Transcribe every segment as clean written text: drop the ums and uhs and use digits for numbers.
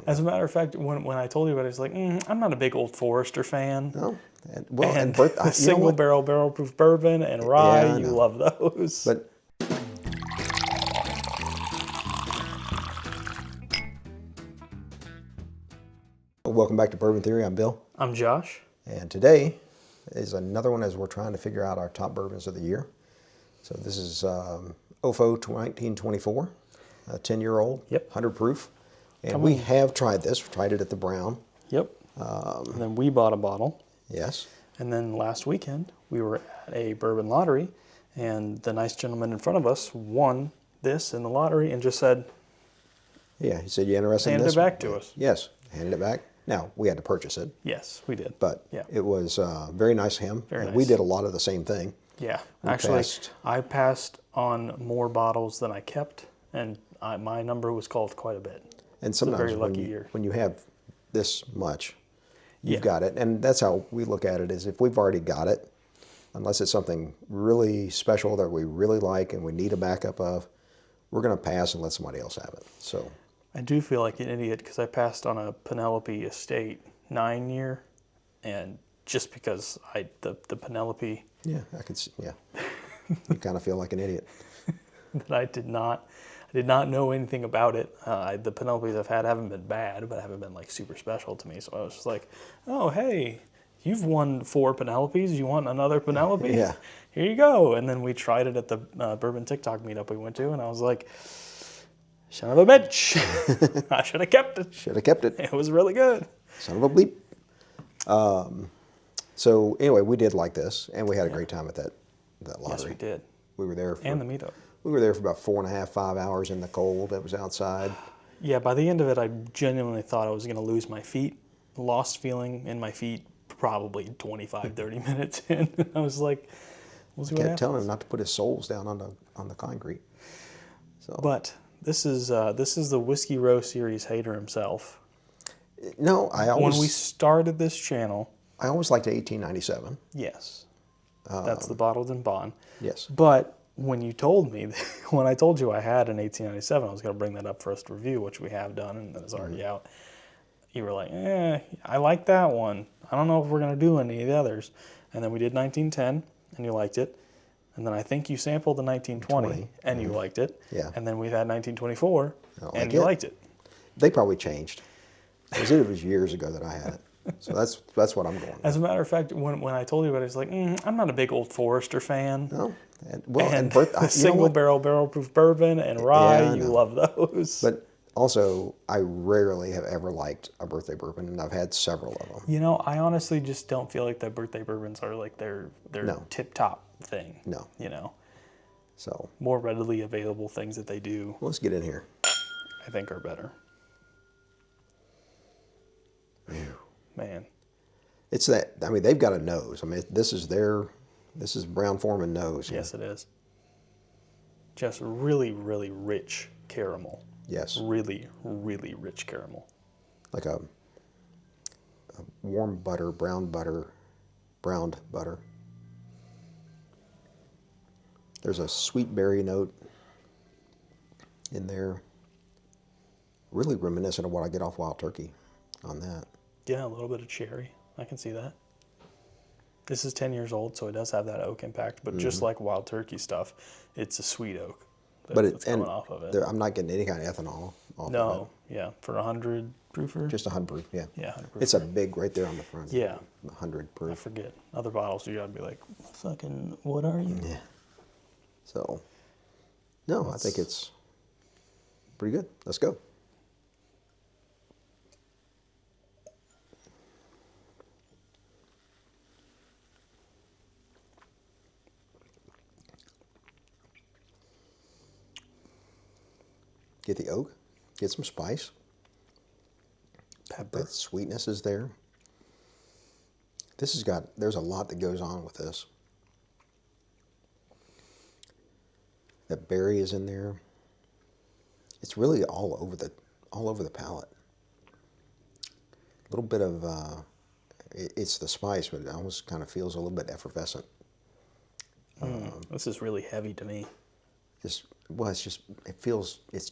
As a matter of fact, when I told you about it, it's like, I'm not a big Old Forester fan. No, And single barrel proof bourbon and rye, Yeah, I you know. love those. But welcome back to Bourbon Theory. I'm Bill. I'm Josh. And today is another one as we're trying to figure out our top bourbons of the year. So this is OFO 1924, a 10-year-old, Yep. 100 proof. And we have tried this. We tried it at the Brown. Yep. And then we bought a bottle. Yes. And then last weekend, we were at a bourbon lottery, and the nice gentleman in front of us won this in the lottery and just said, Yeah, he said, you interested in handed this? it back to us. Yes, handed it back. Now, we had to purchase it. Yes, we did. But yeah. it was very nice of him. Very and nice. we did a lot of the same thing. Yeah. We Actually, passed. I passed on more bottles than I kept, and my number was called quite a bit. And sometimes very lucky year. when you have this much, you've Yeah. got it. And that's how we look at it, is if we've already got it, unless it's something really special that we really like and we need a backup of, we're going to pass and let somebody else have it. So I do feel like an idiot because I passed on a Penelope Estate 9-year, and just because the Penelope yeah, I could see, yeah. You kind of feel like an idiot. that I did not know anything about it. The Penelopes I've had haven't been bad, but haven't been like super special to me. So I was just like, oh, hey, you've won 4 Penelopes. You want another Penelope? Yeah. Here you go. And then we tried it at the Bourbon TikTok meetup we went to, and I was like, son of a bitch. I should have kept it. Should have kept it. It was really good. Son of a bleep. So anyway, we did like this, and we had a great time at that lottery. Yes, we did. We were there And the meetup. We were there for about 4.5, 5 hours in the cold. It was outside. Yeah, by the end of it, I genuinely thought I was going to lose my feet. Lost feeling in my feet probably 25, 30 minutes in. I was like, we'll see what Kept happens. telling him not to put his soles down on the concrete. So But this is the Whiskey Row series hater himself. no, When we started this channel, I always liked 1897. yes, that's the bottled in bond. Yes. But when you told me, when I told you I had an 1897, I was going to bring that up for us to review, which we have done and that is already out. You were like, I like that one. I don't know if we're going to do any of the others. And then we did 1910, and you liked it. And then I think you sampled the 1920, and you liked it. Yeah. And then we had 1924, and you liked it. They probably changed. Because it was years ago that I had it. So that's what I'm going with. As a matter of fact, when I told you about it, it's like, I'm not a big Old Forester fan. No. And single barrel proof bourbon and rye, you love those. But also, I rarely have ever liked a birthday bourbon, and I've had several of them. You know, I honestly just don't feel like that birthday bourbons are like their tip-top thing. No. You know, So more readily available things that they do, let's get in here. I think, are better. Man. It's that, I mean, they've got a nose. I mean, this is Brown-Forman nose. Yes, it is. Just really, really rich caramel. Yes. Really, really rich caramel. Like a warm butter, browned butter. There's a sweet berry note in there. Really reminiscent of what I get off Wild Turkey on that. Yeah, a little bit of cherry. I can see that. This is 10 years old, so it does have that oak impact. But just like Wild Turkey stuff, it's a sweet oak that's coming off of it. I'm not getting any kind of ethanol off of it. No, yeah, for 100 proofer. Just 100 proof, yeah. Yeah, 100 proof. It's a big right there on the front. Yeah. 100 I proof. forget. Other bottles, you gotta be like, fucking, what are you? Yeah. So, no, I think it's pretty good. Let's go. Get the oak, get some spice. Pepper. That sweetness is there. There's a lot that goes on with this. That berry is in there. It's really all over the palate. A little bit of, it's the spice, but it almost kind of feels a little bit effervescent. This is really heavy to me. It's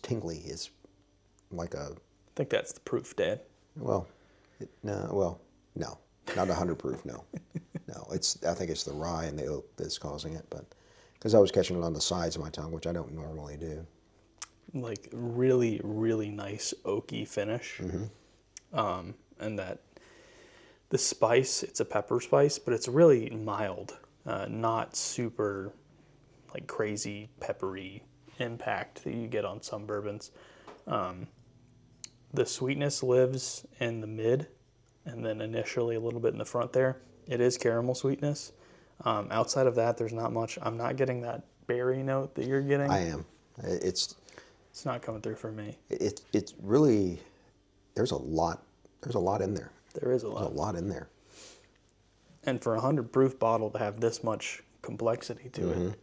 tingly. It's like a think that's the proof, Dad. Well, no, not 100 proof. No, no. I think it's the rye and the oak that's causing it, but because I was catching it on the sides of my tongue, which I don't normally do. Like really, really nice oaky finish, and that the spice, it's a pepper spice, but it's really mild, not super like crazy peppery impact that you get on some bourbons. The sweetness lives in the mid, and then initially a little bit in the front there. It is caramel sweetness. Outside of that, there's not much. I'm not getting that berry note that you're getting. I am. It's not coming through for me. It's really, there's a lot in there. There is a lot. There's a lot in there. And for a 100 proof bottle to have this much complexity to it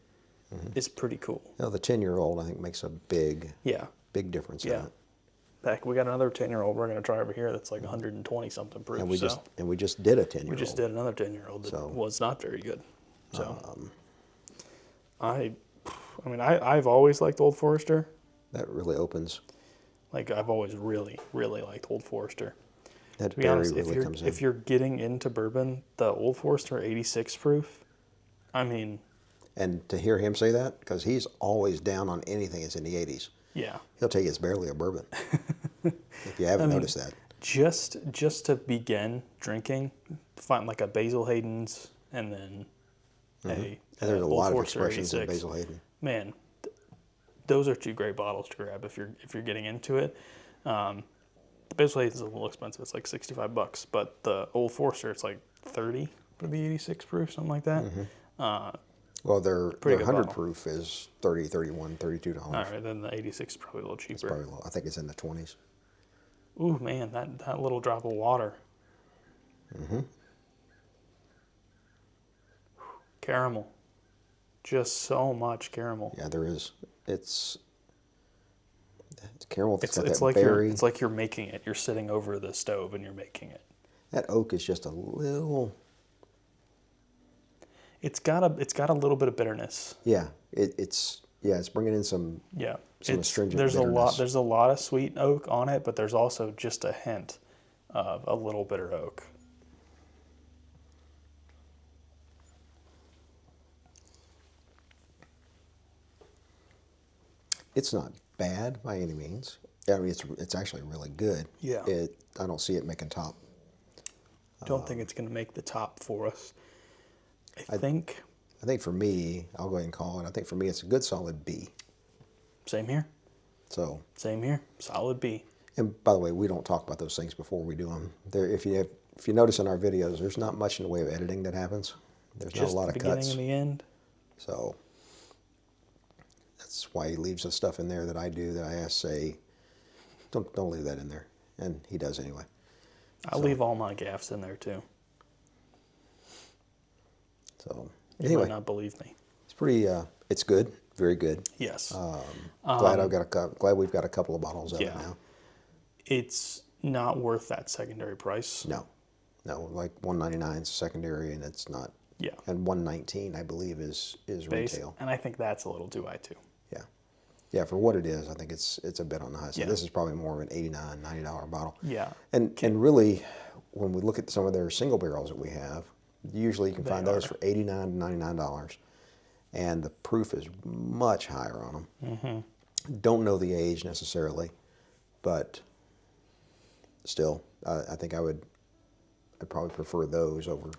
is pretty cool. Now, the 10-year-old, I think, makes a big difference in it. Heck, we got another 10-year-old we're going to try over here that's like 120 something proof. And we just did a 10-year-old. We just did another 10-year-old that was not very good. So I've always liked Old Forester. That really opens. Like I've always really, really liked Old Forester. That to be berry honest, really comes in. If you're getting into bourbon, the Old Forester 86 proof, I mean. And to hear him say that, because he's always down on anything that's in the 80s. Yeah. He'll tell you it's barely a bourbon. If you haven't noticed that. Just to begin drinking, find like a Basil Hayden's and then and there's a lot of expressions 86. in Basil Hayden. Man, those are two great bottles to grab if you're getting into it. The Basil Hayden's is a little expensive. It's like $65, but the Old Forester, it's like $30 for the 86 proof, something like that. Well, their 100 bottle. proof is $30, $31, $32. All right, then the 86 is probably a little cheaper. It's probably low. I think it's in the 20s. Ooh, man, that little drop of water. Caramel. Just so much caramel. Yeah, there is. It's caramel. It's got that like berry. it's like you're making it. You're sitting over the stove and you're making it. That oak is just a little. It's got a little bit of bitterness. Yeah, it's bringing in some astringent bitterness. There's a lot of sweet oak on it, but there's also just a hint of a little bitter oak. It's not bad by any means. I mean, it's actually really good. Yeah. I don't see it making top. Don't think it's going to make the top for us. I think for me, I'll go ahead and call it. I think for me, it's a good solid B. Same here. So. Same here. Solid B. And by the way, we don't talk about those things before we do them. If you notice in our videos, there's not much in the way of editing that happens. There's not a lot of cuts. Just the beginning and the end. So that's why he leaves the stuff in there that I do that I say, don't leave that in there, and he does anyway. I'll leave all my gaffes in there too. So You anyway, might not believe me. it's pretty. It's good, very good. Yes. Glad we've got a couple of bottles of it now. It's not worth that secondary price. No, like $199 is secondary, and it's not. Yeah. And $119, I believe, is retail. And I think that's a little too high too. Yeah. Yeah, for what it is, I think it's a bit on the high side. Yeah. This is probably more of an $89, $90 bottle. Yeah. And really, when we look at some of their single barrels that we have, usually you can find those for $89 to $99. And the proof is much higher on them. Mm-hmm. Don't know the age necessarily, but still, I think I'd probably prefer those over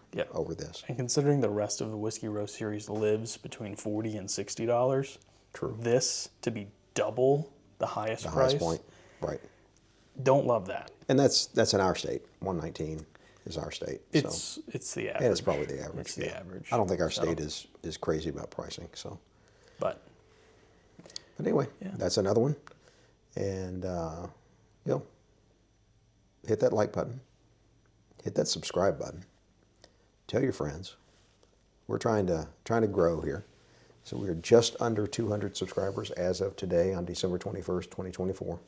this. And considering the rest of the Whiskey Row series lives between $40 and $60, true. This to be double the highest price. Highest point, right? Don't love that. And that's in our state. 119 is our state. It's the average. And it's probably the average. It's the average. I don't think our state is crazy about pricing. So, but anyway, that's another one. And hit that like button. Hit that subscribe button. Tell your friends. We're trying to grow here. So we're just under 200 subscribers as of today on December 21st, 2024.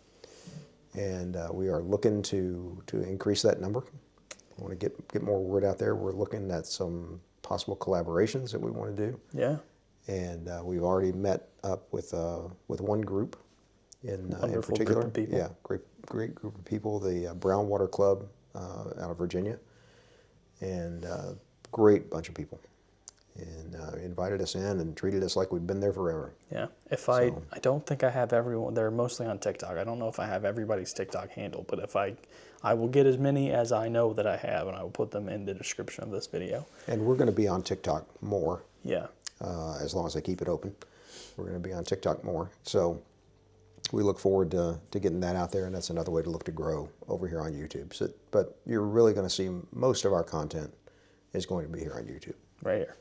And we are looking to increase that number. We want to get more word out there. We're looking at some possible collaborations that we want to do. Yeah. And we've already met up with one group in particular. Group of people. Yeah, great great group of people, the Brown Water Club out of Virginia, and great bunch of people, and invited us in and treated us like we'd been there forever. Yeah. I don't think I have everyone. They're mostly on TikTok. I don't know if I have everybody's TikTok handle, but if I will get as many as I know that I have, and I will put them in the description of this video. And we're going to be on TikTok more. Yeah. As long as I keep it open, we're going to be on TikTok more. So we look forward to getting that out there, and that's another way to look to grow over here on YouTube. So, but you're really going to see most of our content is going to be here on YouTube. Right here.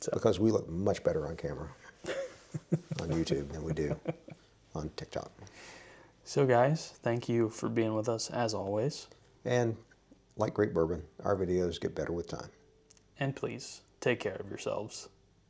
So. Because we look much better on camera on YouTube than we do on TikTok. So guys, thank you for being with us as always. And like great bourbon, our videos get better with time. And please, take care of yourselves.